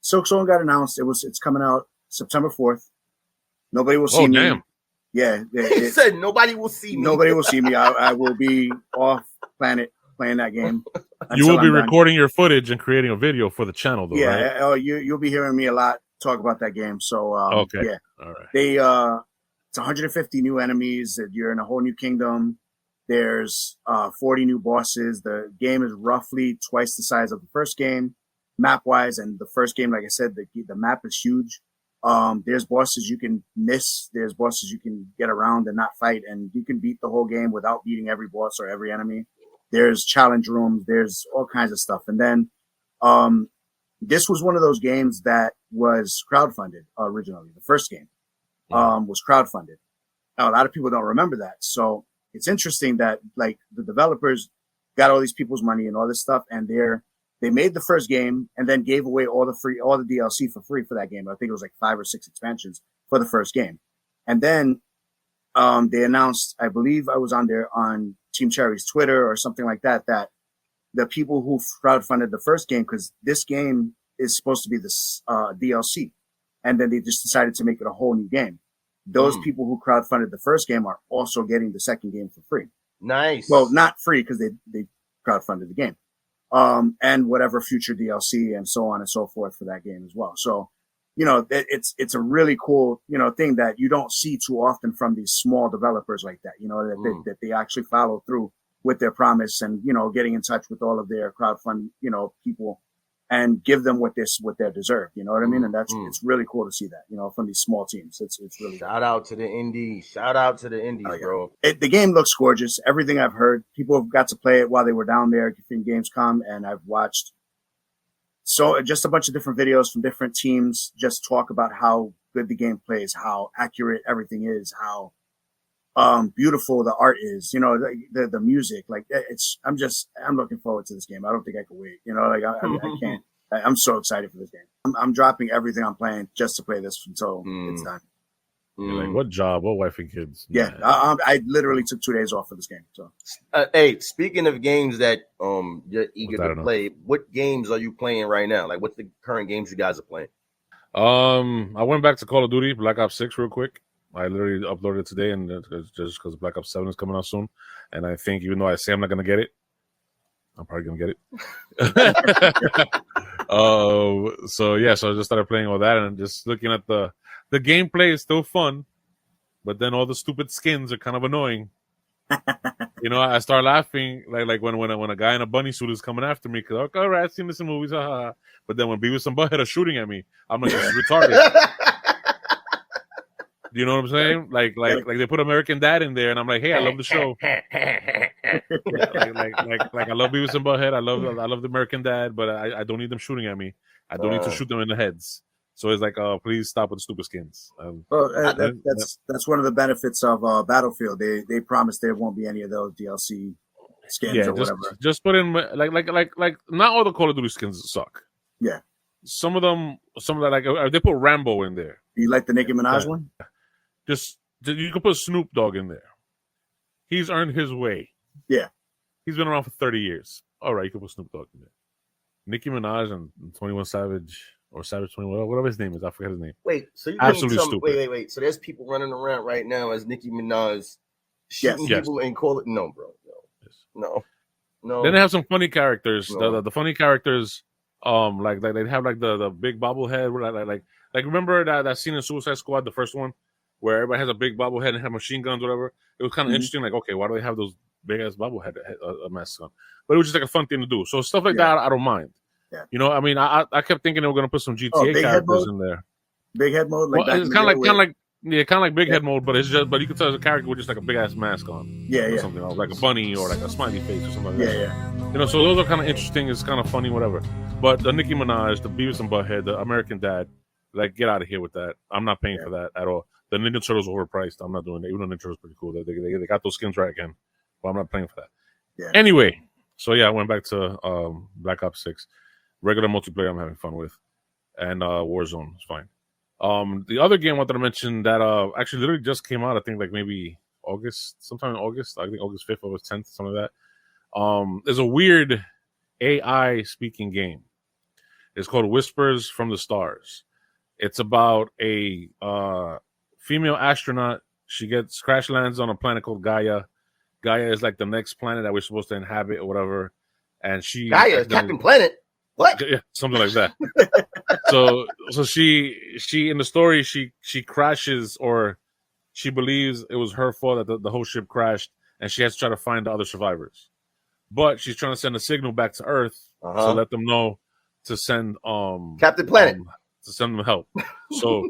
Silksong got announced. It's coming out September 4th. Nobody will see me. Damn. Yeah, He said nobody will see me. Nobody will see me. I will be off planet playing that game. You will be recording your footage and creating a video for the channel, though, right? Yeah. You'll be hearing me a lot talk about that game. So okay. Yeah. All right. It's 150 new enemies. You're in a whole new kingdom. There's 40 new bosses. The game is roughly twice the size of the first game, map wise. And the first game, like I said, the map is huge. There's bosses you can miss. There's bosses you can get around and not fight, and you can beat the whole game without beating every boss or every enemy. There's challenge rooms. There's all kinds of stuff. And then This was one of those games that was crowdfunded originally. The first game was crowdfunded. Now, a lot of people don't remember that. So it's interesting that like the developers got all these people's money and all this stuff, and they made the first game and then gave away all the DLC for free for that game. I think it was like 5 or 6 expansions for the first game. And then they announced, I believe I was on there on Team Cherry's Twitter or something like that, that the people who crowdfunded the first game, because this game is supposed to be this DLC, and then they just decided to make it a whole new game. Those people who crowdfunded the first game are also getting the second game for free. Nice. Well, not free because they crowdfunded the game, and whatever future DLC and so on and so forth for that game as well. So, you know, it's a really cool, you know, thing that you don't see too often from these small developers like that. You know, that they actually follow through with their promise and, you know, getting in touch with all of their crowdfund, you know, people and give them what they deserve. You know what I mean? And it's really cool to see that, you know, from these small teams. It's really shout out to the indies. Shout out to the indies, bro. The game looks gorgeous. Everything I've heard, people have got to play it while they were down there in Gamescom, and I've watched just a bunch of different videos from different teams just talk about how good the game plays, how accurate everything is, how beautiful the art is, you know, the music, like I'm looking forward to this game. I don't think I can wait, you know, like I can't. I'm so excited for this game. I'm dropping everything I'm playing just to play this until it's done. Like, what job? What wife and kids? Yeah, I literally took 2 days off for this game. So, hey, speaking of games that you're eager to play, what games are you playing right now? Like, what's the current games you guys are playing? I went back to Call of Duty Black Ops 6 real quick. I literally uploaded it today, and just because Black Ops 7 is coming out soon, and I think even though I say I'm not gonna get it, I'm probably gonna get it. So I just started playing all that and just looking at the gameplay is still fun, but then all the stupid skins are kind of annoying. You know, I start laughing like when a guy in a bunny suit is coming after me because like, all right, I've seen this in movies, but then when Beavis and Butthead are shooting at me, I'm like, this is retarded. Do you know what I'm saying? Like they put American Dad in there, and I'm like, hey, I love the show. like I love Beavis and Butthead. I love the American Dad, but I don't need them shooting at me. I don't need to shoot them in the heads. So it's like, please stop with the stupid skins. That's one of the benefits of Battlefield. They promised there won't be any of those DLC skins or whatever. Just put in like not all the Call of Duty skins suck. Yeah, some of them like they put Rambo in there. You like the Nicki Minaj one? Just you can put Snoop Dogg in there. He's earned his way. Yeah, he's been around for 30 years. All right, you can put Snoop Dogg in there. Nicki Minaj and 21 Savage or Savage 21, whatever his name is. I forget his name. Wait, so you absolutely stupid. Wait. So there's people running around right now as Nicki Minaj shooting people and call it no, bro. No. Then they have some funny characters. The funny characters, like they have like the big bobblehead, like remember that scene in Suicide Squad, the first one, where everybody has a big bobblehead and have machine guns, whatever. It was kind of interesting. Like, okay, why do they have those big ass bobblehead masks on? But it was just like a fun thing to do. So stuff like that, I don't mind. Yeah. You know, I mean, I kept thinking they were gonna put some GTA characters in there. Big head mode, like it's kind of like big head mode, but it's just you can tell it's a character with just like a big ass mask on. Yeah. Something like a bunny or like a smiley face or something like that. Yeah. You know, so those are kind of interesting. It's kind of funny, whatever. But the Nicki Minaj, the Beavis and Butthead, the American Dad, like, get out of here with that. I'm not paying for that at all. The Ninja Turtles are overpriced. I'm not doing that. Even though Ninja Turtles are pretty cool. They got those skins right again. But I'm not paying for that. Yeah. Anyway, so yeah, I went back to Black Ops 6. Regular multiplayer I'm having fun with. And Warzone is fine. The other game I wanted to mention that actually literally just came out, I think like maybe sometime in August. I think August 5th, August 10th, something like that. There's a weird AI speaking game. It's called Whispers from the Stars. It's about a female astronaut. She crash lands on a planet called Gaia. Gaia is like the next planet that we're supposed to inhabit or whatever. And Gaia, Captain Planet. What? Yeah, something like that. so she in the story she crashes, or she believes it was her fault that the whole ship crashed, and she has to try to find the other survivors. But she's trying to send a signal back to Earth to let them know to send Captain Planet to send them help. So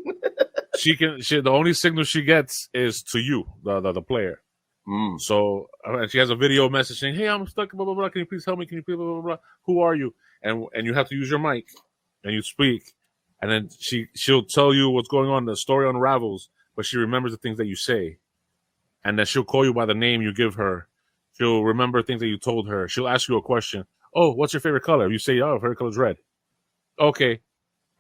the only signal she gets is to you, the player. So and she has a video message saying, "Hey, I'm stuck. Blah blah blah. Can you please help me? Can you please blah blah blah? Who are you?" and you have to use your mic, and you speak, and then she'll tell you what's going on. The story unravels, but she remembers the things that you say, and then she'll call you by the name you give her. She'll remember things that you told her. She'll ask you a question. Oh, what's your favorite color? You say, oh, favorite color is red. Okay.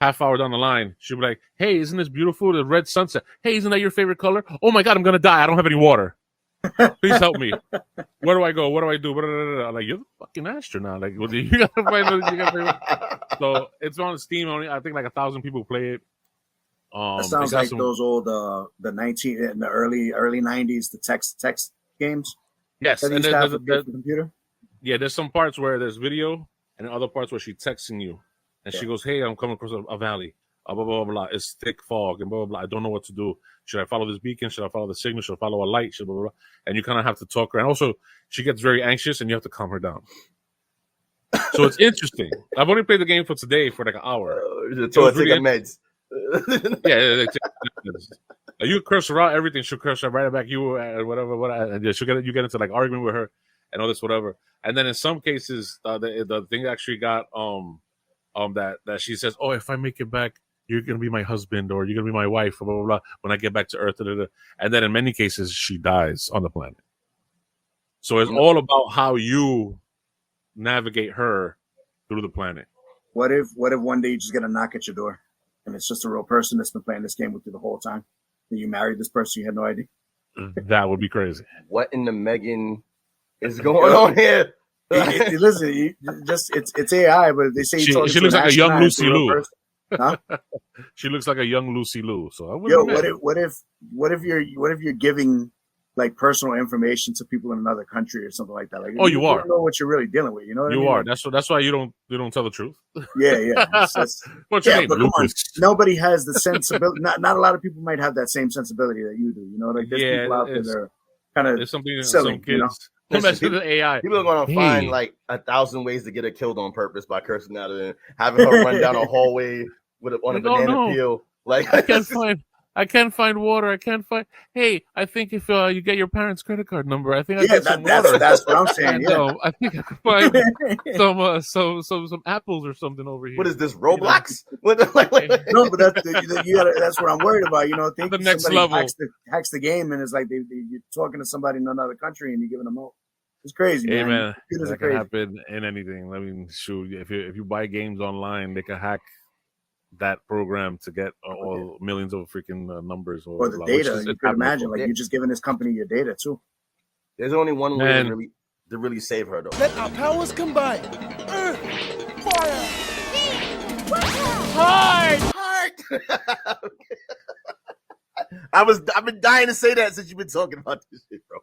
Half hour down the line, she'll be like, hey, isn't this beautiful? The red sunset. Hey, isn't that your favorite color? Oh my God, I'm going to die. I don't have any water. Please help me. Where do I go? What do I do? I'm like, you're the fucking astronaut. Like, you gotta find So it's on Steam only. I think like 1,000 people play it. That sounds like those old in the early 90s, the text games. Yes, and there's the computer. Yeah, there's some parts where there's video, and other parts where she's texting you, and she goes, "Hey, I'm coming across a valley. Blah, blah, blah, blah. It's thick fog and blah, blah, blah. I don't know what to do. Should I follow this beacon? Should I follow the signal? Should I follow a light? Blah, blah, blah. And you kind of have to talk her. And also, she gets very anxious, and you have to calm her down. So it's interesting. I've only played the game for today for like an hour. Meds. Yeah. You curse her out, everything. She'll curse her right back you, whatever. And you get into like arguing with her and all this, whatever. And then in some cases, the thing actually got that she says, "Oh, if I make it back, you're gonna be my husband, or you're gonna be my wife, blah blah blah." When I get back to Earth, blah, blah, blah. And then in many cases, she dies on the planet. So it's all about how you navigate her through the planet. What if one day you just get a knock at your door, and it's just a real person that's been playing this game with you the whole time, and you married this person you had no idea? That would be crazy. What in the Megan is going on here? Listen, it's AI, but they say she looks like a young Lucy Liu. Huh? She looks like a young Lucy Liu. So what if you're giving like personal information to people in another country or something like that? Like, you are. don't know what you're really dealing with. You know what I mean? You are. That's why you don't tell the truth. Yeah. What's your name? But come on, nobody has the sensibility. Not a lot of people might have that same sensibility that you do. You know, like there's people out there that are kind of silly. Some kids, you know? Listen, AI. People are going to find like 1,000 ways to get her killed on purpose by cursing out and having her run down a hallway on a banana peel. Like I can't find water. I can't find. Hey, I think if you get your parents' credit card number, I think I get some water. That's what I'm saying. And, I think I could find some apples or something over here. What is this, Roblox? No, but that's what I'm worried about. You know, the next level hacks the game, and it's like you're talking to somebody in another country and you're giving them hope. It's crazy, hey, man. That can happen in anything. I mean, shoot, if you buy games online, they can hack that program to get all millions of freaking numbers or the data. You could imagine, like you're just giving this company your data too. There's only one way to really save her, though. Let our powers combine. Earth, fire, heart. I've been dying to say that since you've been talking about this shit, bro.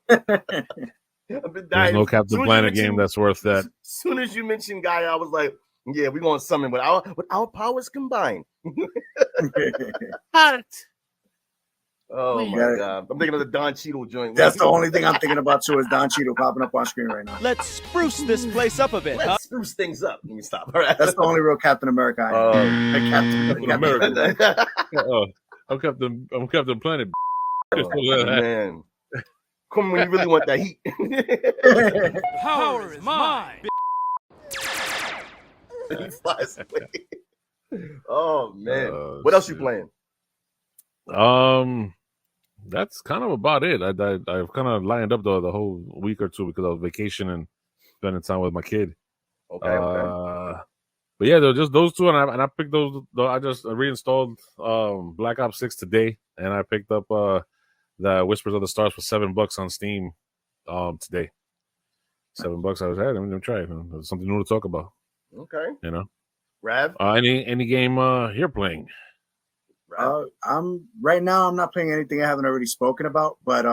I've been dying. There's no Captain Planet game that's worth that. As soon as you mentioned Guy, I was like, yeah, we're gonna summon with our powers combined. Heart. Oh my God! I'm thinking of the Don Cheadle joint. That's the only thing I'm thinking about too is Don Cheadle popping up on screen right now. Let's spruce this place up a bit. Let's spruce things up. Let me stop. All right. That's the only real Captain America. Captain America. I'm Captain Planet. Man, come when you really want that heat. Power is mine. He flies away. Oh man, what else you playing? That's kind of about it. I've kind of lined up the whole week or two because I was vacationing and spending time with my kid. Okay. But yeah, they're just those two, and I picked those. I just reinstalled Black Ops 6 today, and I picked up the Whispers of the Stars for $7 on Steam today. $7. I was I'm gonna try it. There's something new to talk about. Okay. You know, Rav. Any game you're playing? I'm right now. I'm not playing anything I haven't already spoken about. But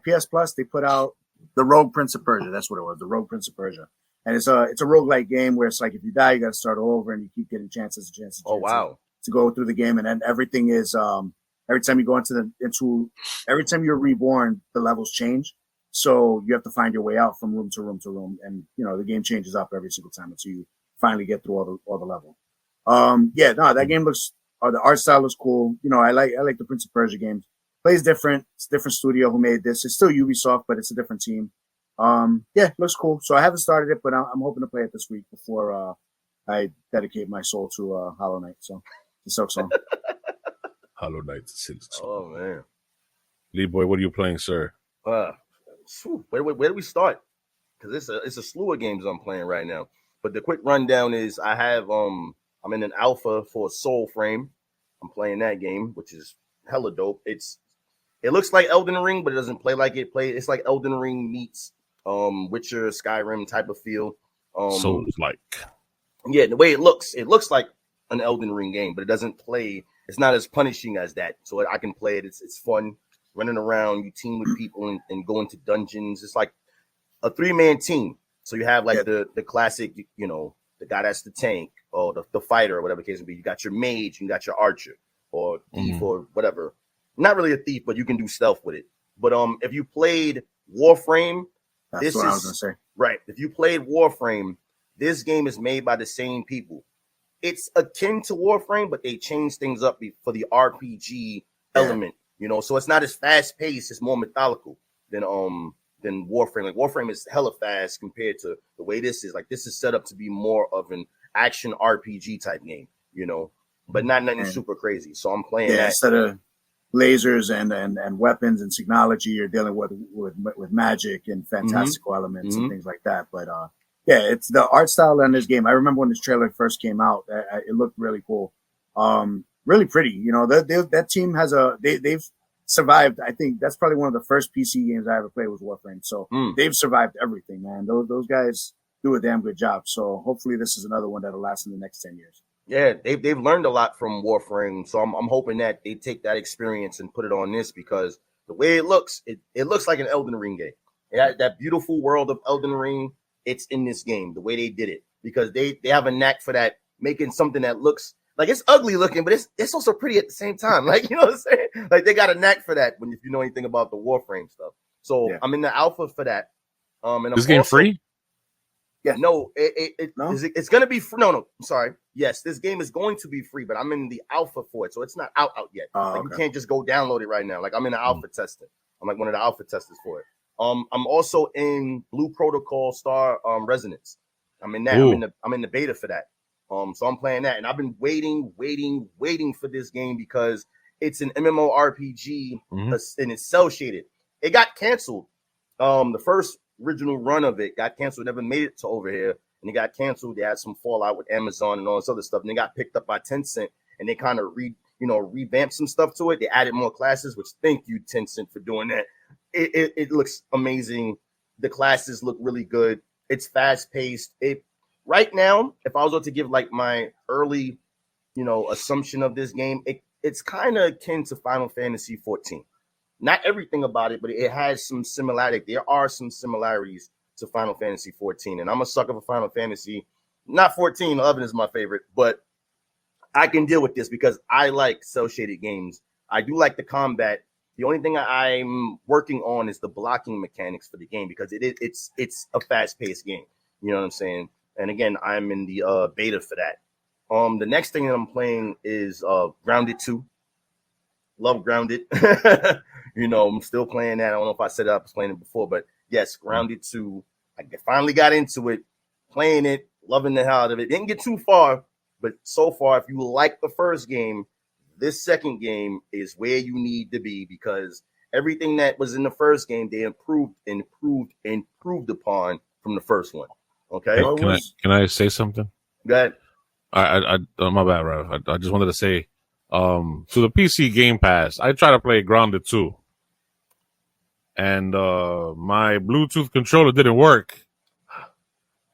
PS Plus, they put out the Rogue Prince of Persia. That's what it was, the Rogue Prince of Persia. And it's a roguelike game where it's like if you die, you got to start all over, and you keep getting chances. Oh wow! To go through the game, and then everything is every time you go every time you're reborn, the levels change. So you have to find your way out from room to room to room, and the game changes up every single time until you finally get through all the level. That game looks. The art style looks cool. I like the Prince of Persia games. Plays different. It's a different studio who made this. It's still Ubisoft, but it's a different team. Yeah, looks cool. So I haven't started it, but I'm hoping to play it this week before I dedicate my soul to Hollow Knight. So the Silk Song. Hollow Knight, Silk Song. Oh man, LeeBoy, what are you playing, sir? where do we start? Because it's a slew of games I'm playing right now. But the quick rundown is I have I'm in an alpha for Soulframe. I'm playing that game, which is hella dope. It looks like Elden Ring, but it doesn't play like it plays. It's like Elden Ring meets Witcher, Skyrim type of feel. Souls like. Yeah, the way it looks like an Elden Ring game, but it doesn't play. It's not as punishing as that. So I can play it. It's fun running around. You team with people and go into dungeons. It's like a 3-man team. So you have like the classic, the guy that's the tank or the fighter or whatever the case may be. You got your mage, you got your archer or thief or whatever. Not really a thief, but you can do stealth with it. But if you played Warframe, That's what I was gonna say. Right. If you played Warframe, this game is made by the same people. It's akin to Warframe, but they changed things up for the RPG element. So it's not as fast paced. It's more methodical than Warframe. Like Warframe is hella fast compared to the way this is. Like this is set up to be more of an action RPG type game, but not nothing super crazy. So I'm playing that instead of lasers and weapons and technology, you're dealing with magic and fantastical elements and things like that. But it's the art style in this game. I remember when this trailer first came out, it looked really cool, really pretty. That team has they've survived. I think that's probably one of the first PC games I ever played was Warframe. So they've survived everything, man. Those guys do a damn good job. So hopefully this is another one that'll last in the next 10 years. Yeah, they've learned a lot from Warframe, so I'm hoping that they take that experience and put it on this because the way it looks like an Elden Ring game. That beautiful world of Elden Ring, it's in this game. The way they did it because they have a knack for that, making something that looks like it's ugly looking, but it's also pretty at the same time. Like what I'm saying? Like they got a knack for that. If you know anything about the Warframe stuff, so I'm in the alpha for that. And this game free? Yeah, no, it's going to be free. No, I'm sorry. Yes, this game is going to be free, but I'm in the alpha for it, so it's not out yet. You can't just go download it right now. Like I'm in the alpha testing. I'm like one of the alpha testers for it. I'm also in Blue Protocol Star Resonance. I'm in that. I'm in the beta for that. So I'm playing that, and I've been waiting for this game because it's an MMORPG and it's cell shaded. It got canceled. The first original run of it got canceled, never made it to over here, and it got canceled. They had some fallout with Amazon and all this other stuff, and they got picked up by Tencent, and they kind of revamped some stuff to it. They added more classes, which thank you Tencent for doing that. It looks amazing. The classes look really good. It's fast paced. Right now, if I was going to give like my early, assumption of this game, it's kind of akin to Final Fantasy 14. Not everything about it, but it has some similarity. There are some similarities to Final Fantasy 14, and I'm a sucker for Final Fantasy. Not 14, 11 is my favorite, but I can deal with this because I like cel-shaded games. I do like the combat. The only thing I'm working on is the blocking mechanics for the game because it's a fast-paced game. You know what I'm saying? And again, I'm in the beta for that. The next thing that I'm playing is Grounded 2. Love Grounded. I'm still playing that. I don't know if I said I was playing it before, but yes, Grounded 2. I finally got into it, playing it, loving the hell out of it. Didn't get too far, but so far, if you like the first game, this second game is where you need to be because everything that was in the first game, they improved upon from the first one. Okay. Can I say something? Go ahead. My bad, Rav. I just wanted to say, so the PC Game Pass, I tried to play Grounded 2. And my Bluetooth controller didn't work.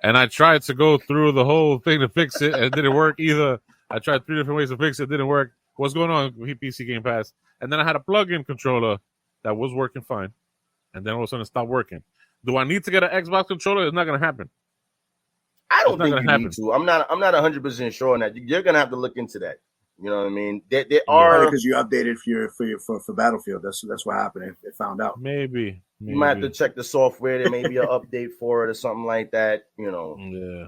And I tried to go through the whole thing to fix it, and it didn't work either. I tried 3 different ways to fix it, didn't work. What's going on with PC Game Pass? And then I had a plug-in controller that was working fine. And then all of a sudden it stopped working. Do I need to get an Xbox controller? It's not going to happen. I don't think you need to. I'm not 100% sure on that. You're going to have to look into that. You know what I mean? There are because you updated for Battlefield. That's what happened. It found out. Maybe you might have to check the software. There may be an update for it or something like that. Yeah.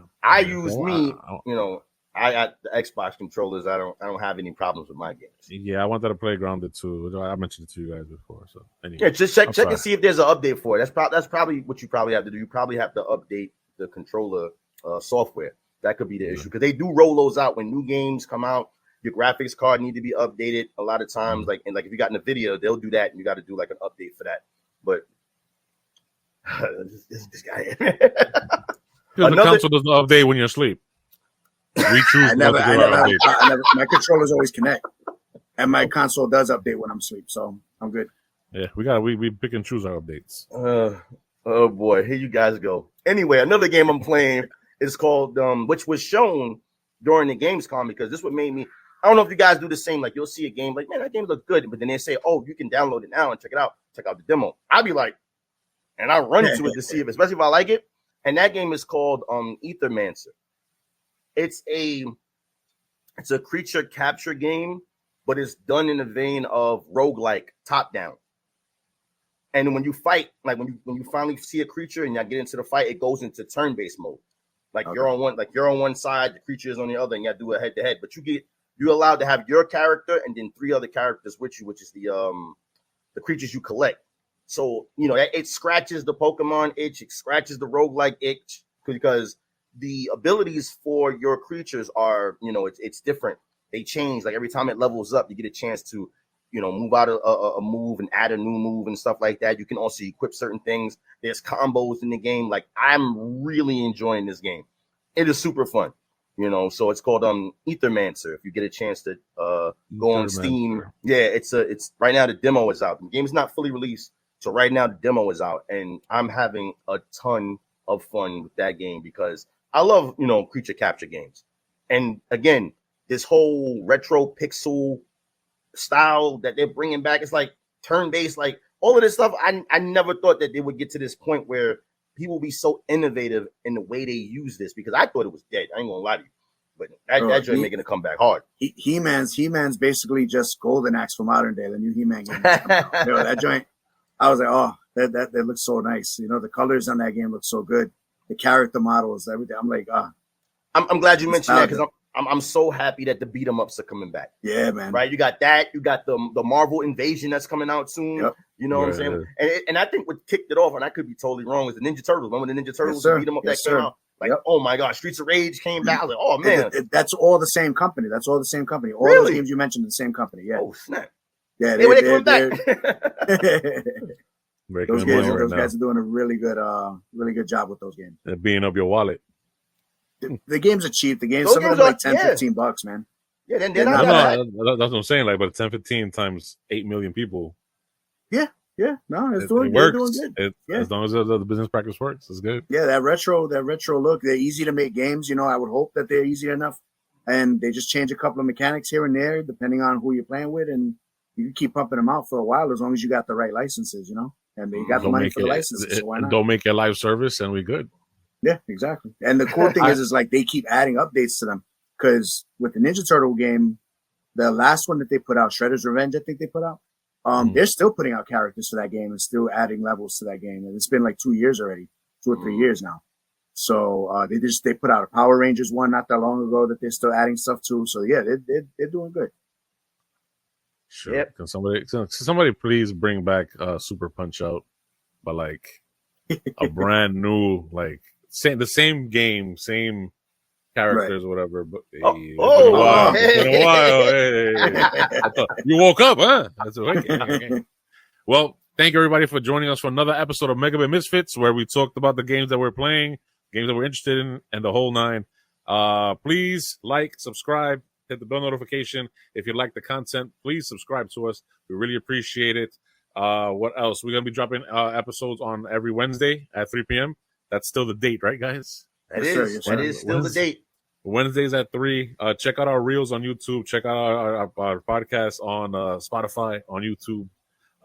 I got the Xbox controllers. I don't have any problems with my games. Yeah, I wanted to play Grounded too. I mentioned it to you guys before. So anyway, Yeah, just check and see if there's an update for it. That's probably what you probably have to do. You probably have to update the controller software. That could be the issue because they do roll those out when new games come out. Your graphics card need to be updated a lot of times. Like if you got in a video, they'll do that, and you got to do like an update for that. But this guy. the console doesn't update when you're asleep. We choose my controllers always connect, and my console does update when I'm asleep, so I'm good. Yeah, we pick and choose our updates. Oh boy, here you guys go. Anyway, another game I'm playing is called which was shown during the Gamescom because this what made me. I don't know if you guys do the same. Like you'll see a game like, man, that game looks good, but then they say, oh, you can download it now and check it out. Check out the demo. I'll be like, and I run to it to see if, especially if I like it. And that game is called Aethermancer. It's a creature capture game, but it's done in the vein of roguelike top down. And when you fight, like when you finally see a creature and you get into the fight, it goes into turn-based mode. Like you're on one side, the creature is on the other, and you got to do a head-to-head. But you're allowed to have your character and then 3 other characters with you, which is the creatures you collect. So it scratches the Pokemon itch, it scratches the roguelike itch because the abilities for your creatures are, it's different. They change. Like every time it levels up, you get a chance to, move out a move and add a new move and stuff like that. You can also equip certain things. There's combos in the game. Like I'm really enjoying this game. It is super fun, So it's called Aethermancer. If you get a chance to go on Steam, yeah, it's right now the demo is out. The game is not fully released, so right now the demo is out, and I'm having a ton of fun with that game because I love, creature capture games. And again, this whole retro pixel style that they're bringing back, it's like turn-based, like all of this stuff. I never thought that they would get to this point where people be so innovative in the way they use this because I thought it was dead. I ain't gonna lie to you. But that joint making it come back hard. He-Man's basically just Golden Axe for modern day, the new He-Man game. That joint, I was like, oh, that looks so nice. The colors on that game look so good. The character models, everything. I'm like, I'm glad you mentioned that because I'm so happy that the beat 'em ups are coming back. Yeah, man. Right, you got that. You got the Marvel Invasion that's coming out soon. Yep. You know what I'm saying? And I think what kicked it off, and I could be totally wrong, was the Ninja Turtles. Remember the Ninja Turtles beat 'em up that came out? Like, oh my gosh, Streets of Rage came back. Like, oh man, that's all the same company. All those games you mentioned, the same company. Yeah. Oh snap. Yeah, they coming back. Those guys are doing a really good job with those games. They're being up your wallet. The games are cheap. Some of them are like $10-15, man. Yeah, then that's what I'm saying. Like, but 10-15 times 8 million people. Yeah. No, it doing good. As long as the business practice works, it's good. Yeah, that retro look. They're easy to make games. I would hope that they're easy enough, and they just change a couple of mechanics here and there depending on who you're playing with, and you can keep pumping them out for a while as long as you got the right licenses, and you got the money for the licenses. So why not? Don't make it live service, and we good. Yeah, exactly. And the cool thing is like they keep adding updates to them because with the Ninja Turtle game, the last one that they put out, Shredder's Revenge, I think they put out. They're still putting out characters to that game and still adding levels to that game. And it's been like 2 years already, 2 or 3 years now. So they put out a Power Rangers one not that long ago that they're still adding stuff to. So yeah, they're doing good. Sure. Yep. Can somebody please bring back Super Punch Out, but like a brand new, like the same game, same characters or whatever. But it's been a while. Hey. You woke up, huh? That's okay. Well, thank you everybody for joining us for another episode of Megabit Misfits, where we talked about the games that we're playing, games that we're interested in, and the whole nine. Please like, subscribe, hit the bell notification. If you like the content, please subscribe to us. We really appreciate it. What else? We're going to be dropping episodes on every Wednesday at 3 p.m. That's still the date, right, guys? That is still the date. Wednesdays at 3. Check out our reels on YouTube. Check out our podcast on Spotify, on YouTube,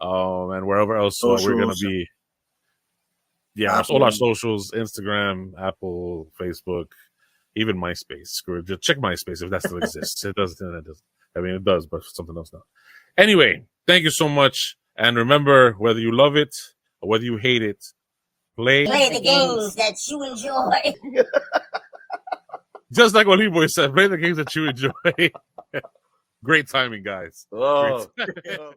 and wherever else we're going to be. Yeah, all our socials, Instagram, Apple, Facebook, even MySpace. Screw it. Just check MySpace if that still exists. It doesn't. I mean, it does, but something else now. Anyway, thank you so much. And remember, whether you love it or whether you hate it, play the games that you enjoy. Just like what LeeBoy said, play the games that you enjoy. Great timing, guys. Oh. Great timing.